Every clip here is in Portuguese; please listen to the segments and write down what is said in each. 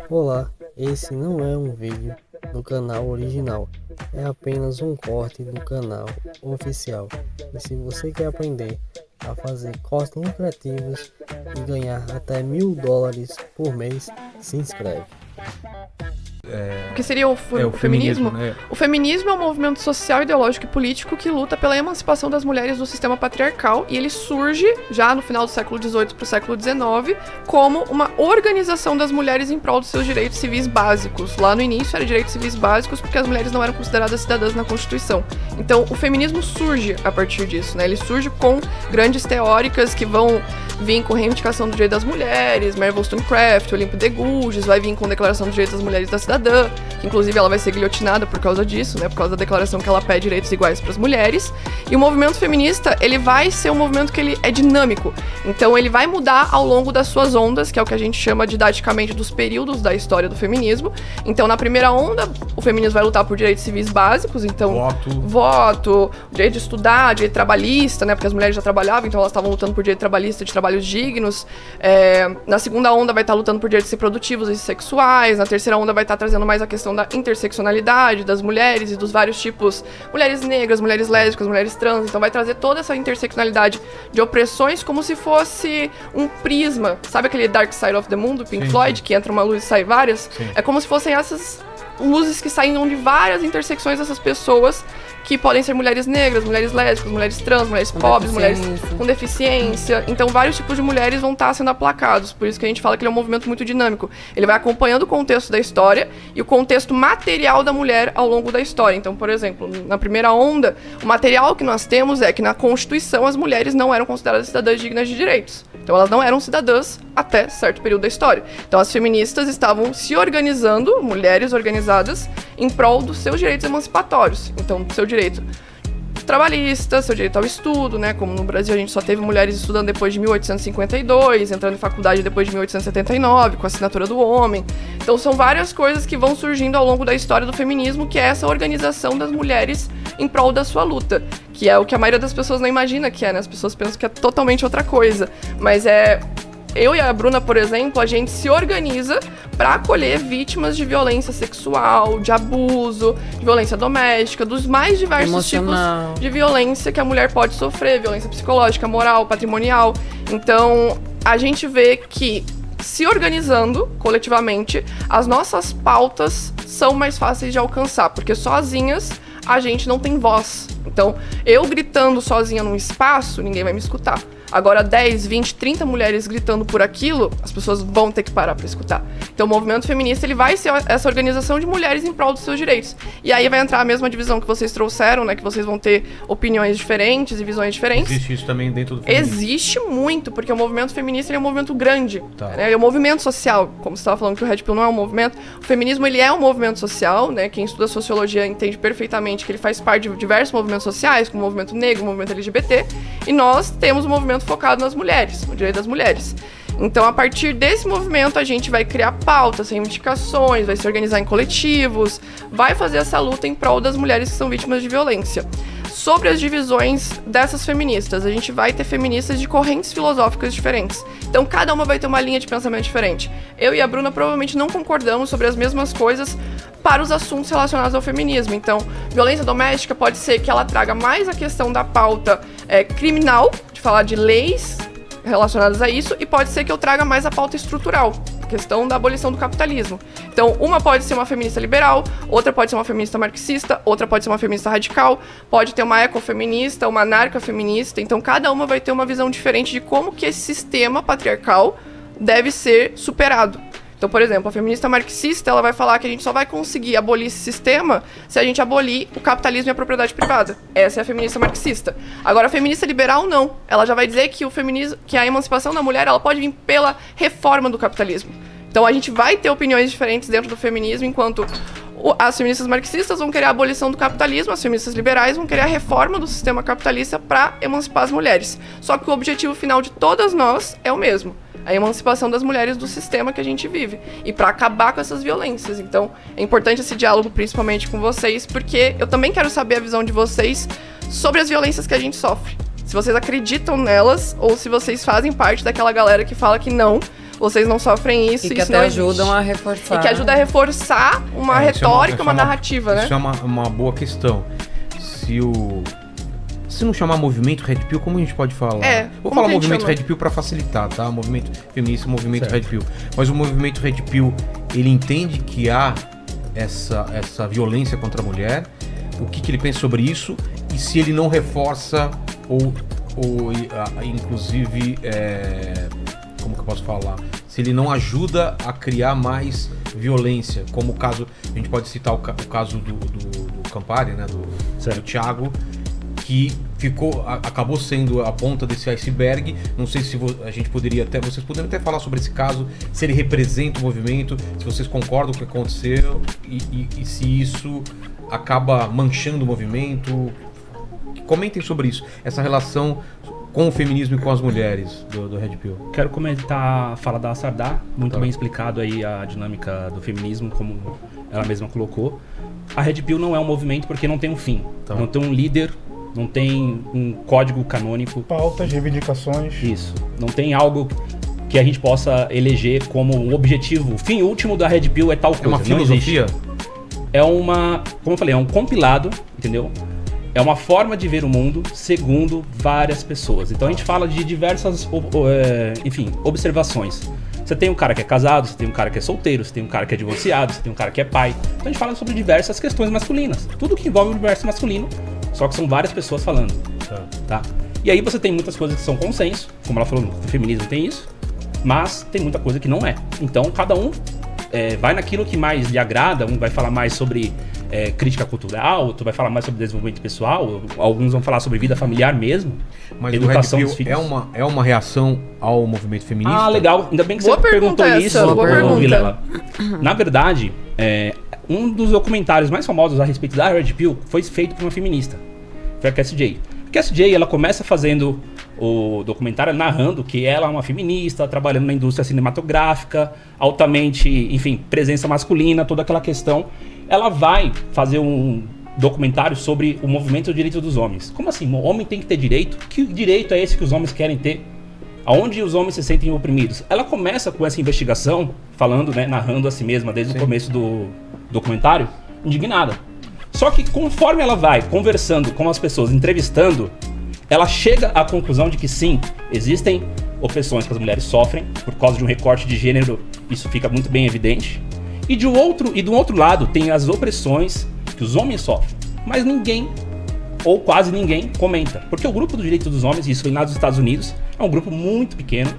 Olá, esse não é um vídeo do canal original, é apenas um corte do canal oficial. E se você quer aprender a fazer cortes lucrativos e ganhar até $1000 por mês, se inscreve. O que seria o feminismo? Né? O feminismo é um movimento social, ideológico e político que luta pela emancipação das mulheres do sistema patriarcal, e ele surge já no final do século XVIII para o século XIX como uma organização das mulheres em prol dos seus direitos civis básicos. Lá no início eram direitos civis básicos porque as mulheres não eram consideradas cidadãs na Constituição. Então o feminismo surge a partir disso, né? Ele surge com grandes teóricas que vão vir com reivindicação do direito das mulheres, Mary Wollstonecraft, Olympe de Gouges, vai vir com declaração dos direitos das mulheres da cidadã, que inclusive ela vai ser guilhotinada por causa disso, né, por causa da declaração que ela pede direitos iguais para as mulheres. E o movimento feminista, ele vai ser um movimento que ele é dinâmico, então ele vai mudar ao longo das suas ondas, que é o que a gente chama didaticamente dos períodos da história do feminismo. Então na primeira onda, o feminismo vai lutar por direitos civis básicos, então voto, direito de estudar, direito trabalhista, né, porque as mulheres já trabalhavam, então elas estavam lutando por direito trabalhista, de trabalhos dignos. Na segunda onda vai estar lutando por direitos reprodutivos e sexuais. Na terceira onda vai estar trazendo mais a questão da interseccionalidade das mulheres e dos vários tipos, mulheres negras, mulheres lésbicas, mulheres trans. Então vai trazer toda essa interseccionalidade de opressões como se fosse um prisma. Sabe aquele Dark Side of the Moon do Pink Floyd, que entra uma luz e sai várias? Sim. É como se fossem essas luzes que saem de várias intersecções dessas pessoas, que podem ser mulheres negras, mulheres lésbicas, mulheres trans, mulheres pobres, mulheres com deficiência. Então vários tipos de mulheres vão estar sendo aplacados. Por isso que a gente fala que ele é um movimento muito dinâmico. Ele vai acompanhando o contexto da história e o contexto material da mulher ao longo da história. Então, por exemplo, na primeira onda, o material que nós temos é que na Constituição as mulheres não eram consideradas cidadãs dignas de direitos. Então elas não eram cidadãs até certo período da história. Então as feministas estavam se organizando, mulheres organizadas, em prol dos seus direitos emancipatórios. Então, do seu direito trabalhista, seu direito ao estudo, né? Como no Brasil a gente só teve mulheres estudando depois de 1852, entrando em faculdade depois de 1879, com a assinatura do homem. Então são várias coisas que vão surgindo ao longo da história do feminismo, que é essa organização das mulheres em prol da sua luta, que é o que a maioria das pessoas não imagina que é, né? As pessoas pensam que é totalmente outra coisa, mas eu e a Bruna, por exemplo, a gente se organiza para acolher vítimas de violência sexual, de abuso, de violência doméstica, dos mais diversos tipos de violência que a mulher pode sofrer, violência psicológica, moral, patrimonial. Então, a gente vê que, se organizando coletivamente, as nossas pautas são mais fáceis de alcançar, porque sozinhas a gente não tem voz. Então, eu gritando sozinha num espaço, ninguém vai me escutar. Agora 10, 20, 30 mulheres gritando por aquilo, as pessoas vão ter que parar para escutar. Então o movimento feminista, ele vai ser essa organização de mulheres em prol dos seus direitos. E aí vai entrar a mesma divisão que vocês trouxeram, né? Que vocês vão ter opiniões diferentes e visões diferentes. Existe isso também dentro do feminismo? Existe muito, porque o movimento feminista, ele é um movimento grande. Tá. Né? Ele é um movimento social. Como você estava falando que o Red Pill não é um movimento, o feminismo, ele é um movimento social, né? Quem estuda sociologia entende perfeitamente que ele faz parte de diversos movimentos sociais, como o movimento negro, o movimento LGBT, e nós temos um movimento focado nas mulheres, no direito das mulheres. Então, a partir desse movimento, a gente vai criar pautas, reivindicações, vai se organizar em coletivos, vai fazer essa luta em prol das mulheres que são vítimas de violência. Sobre as divisões dessas feministas, a gente vai ter feministas de correntes filosóficas diferentes. Então, cada uma vai ter uma linha de pensamento diferente. Eu e a Bruna provavelmente não concordamos sobre as mesmas coisas para os assuntos relacionados ao feminismo. Então, violência doméstica pode ser que ela traga mais a questão da pauta criminal, de falar de leis relacionadas a isso, e pode ser que eu traga mais a pauta estrutural, a questão da abolição do capitalismo. Então, uma pode ser uma feminista liberal, outra pode ser uma feminista marxista, outra pode ser uma feminista radical, pode ter uma ecofeminista, uma anarcafeminista. Então, cada uma vai ter uma visão diferente de como que esse sistema patriarcal deve ser superado. Então, por exemplo, a feminista marxista, ela vai falar que a gente só vai conseguir abolir esse sistema se a gente abolir o capitalismo e a propriedade privada. Essa é a feminista marxista. Agora, a feminista liberal, não. Ela já vai dizer que o feminismo, que a emancipação da mulher, ela pode vir pela reforma do capitalismo. Então, a gente vai ter opiniões diferentes dentro do feminismo, enquanto as feministas marxistas vão querer a abolição do capitalismo, as feministas liberais vão querer a reforma do sistema capitalista para emancipar as mulheres. Só que o objetivo final de todas nós é o mesmo: a emancipação das mulheres do sistema que a gente vive, e para acabar com essas violências. Então, é importante esse diálogo, principalmente com vocês, porque eu também quero saber a visão de vocês sobre as violências que a gente sofre. Se vocês acreditam nelas, ou se vocês fazem parte daquela galera que fala que não, vocês não sofrem isso, E que isso até não ajudam existe. a reforçar. E que ajuda a reforçar uma retórica, uma narrativa, né? Isso é uma boa questão. Se não chamar movimento Red Pill, como a gente pode falar? Vou falar movimento Red Pill para facilitar, tá? Movimento feminista, movimento Red Pill. Mas o movimento Red Pill, ele entende que há essa violência contra a mulher, o que ele pensa sobre isso, e se ele não reforça ou inclusive, como que eu posso falar? Se ele não ajuda a criar mais violência, como o caso, a gente pode citar o caso do Campari, né, do Thiago, que acabou sendo a ponta desse iceberg. Não sei se a gente poderia vocês poderiam até falar sobre esse caso, se ele representa o movimento, se vocês concordam com o que aconteceu e se isso acaba manchando o movimento. Comentem sobre isso, essa relação com o feminismo e com as mulheres do Red Pill. Quero falar da Sardá, muito bem explicado aí a dinâmica do feminismo, como ela mesma colocou. A Red Pill não é um movimento porque não tem um fim, não tem um líder, não tem um código canônico. Pautas, reivindicações. Isso, não tem algo que a gente possa eleger como um objetivo. O fim último da Red Pill é tal coisa. É uma filosofia? É como eu falei, é um compilado, entendeu? É uma forma de ver o mundo segundo várias pessoas. Então a gente fala de diversas, observações. Você tem um cara que é casado, você tem um cara que é solteiro, você tem um cara que é divorciado, você tem um cara que é pai. Então a gente fala sobre diversas questões masculinas. Tudo que envolve o universo masculino, só que são várias pessoas falando. Tá? E aí você tem muitas coisas que são consenso, como ela falou, o feminismo tem isso, mas tem muita coisa que não é. Então cada um vai naquilo que mais lhe agrada, um vai falar mais sobre crítica cultural, outro vai falar mais sobre desenvolvimento pessoal, alguns vão falar sobre vida familiar mesmo. Mas educação o Red dos Pill filhos. é uma reação ao movimento feminista? Ah, legal. Ainda bem que Boa você perguntou pergunta isso, essa, boa pergunta. Vilela. Na verdade, um dos documentários mais famosos a respeito da Red Pill foi feito por uma feminista. Foi a Cassie Jaye. A Cassie Jaye, ela começa fazendo o documentário narrando que ela é uma feminista, trabalhando na indústria cinematográfica, altamente, enfim, presença masculina, toda aquela questão. Ela vai fazer um documentário sobre o movimento do direito dos homens. Como assim? O homem tem que ter direito? Que direito é esse que os homens querem ter? Aonde os homens se sentem oprimidos? Ela começa com essa investigação, falando, né, narrando a si mesma desde o começo do documentário, indignada. Só que conforme ela vai conversando com as pessoas, entrevistando, ela chega à conclusão de que sim, existem opressões que as mulheres sofrem por causa de um recorte de gênero, isso fica muito bem evidente. E do outro lado tem as opressões que os homens sofrem, mas ninguém, ou quase ninguém, comenta. Porque o grupo do direito dos homens, e isso vem lá dos Estados Unidos, é um grupo muito pequeno.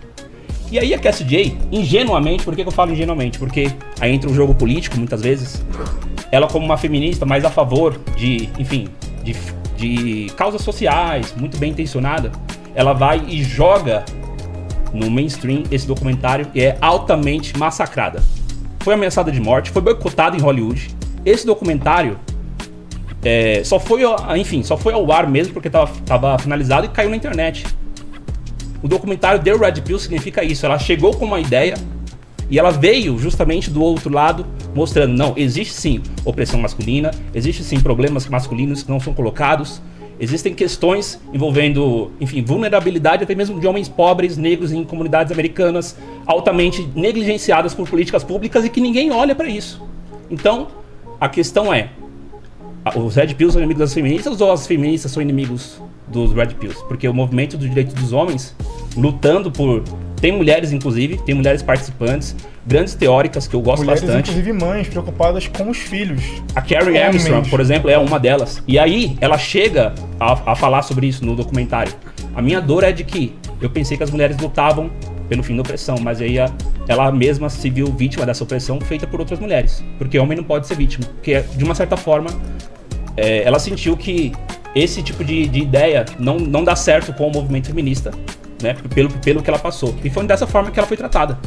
E aí a Cassie Jaye, ingenuamente, por que eu falo ingenuamente? Porque aí entra o jogo político, muitas vezes. Ela como uma feminista mais a favor de, enfim, de causas sociais, muito bem intencionada, ela vai e joga no mainstream esse documentário e é altamente massacrada. Foi ameaçada de morte, foi boicotado em Hollywood. Esse documentário só foi ao ar mesmo porque estava finalizado e caiu na internet. O documentário The Red Pill significa isso. Ela chegou com uma ideia e ela veio justamente do outro lado mostrando, não, existe sim opressão masculina, existe sim problemas masculinos que não são colocados, existem questões envolvendo, enfim, vulnerabilidade até mesmo de homens pobres, negros em comunidades americanas, altamente negligenciadas por políticas públicas e que ninguém olha para isso. Então, a questão é, os Red Pills são inimigos das feministas ou as feministas são inimigos dos Red Pills? Porque o movimento do direito dos homens, lutando por... Tem mulheres, inclusive, tem mulheres participantes, grandes teóricas que eu gosto mulheres, bastante. Inclusive mães preocupadas com os filhos. A Carrie Armstrong, por exemplo, é uma delas. E aí, ela chega a falar sobre isso no documentário. A minha dor é de que eu pensei que as mulheres lutavam pelo fim da opressão, mas aí ela mesma se viu vítima dessa opressão feita por outras mulheres. Porque homem não pode ser vítima. Porque, de uma certa forma, ela sentiu que esse tipo de ideia não dá certo com o movimento feminista, né? Pelo que ela passou. E foi dessa forma que ela foi tratada.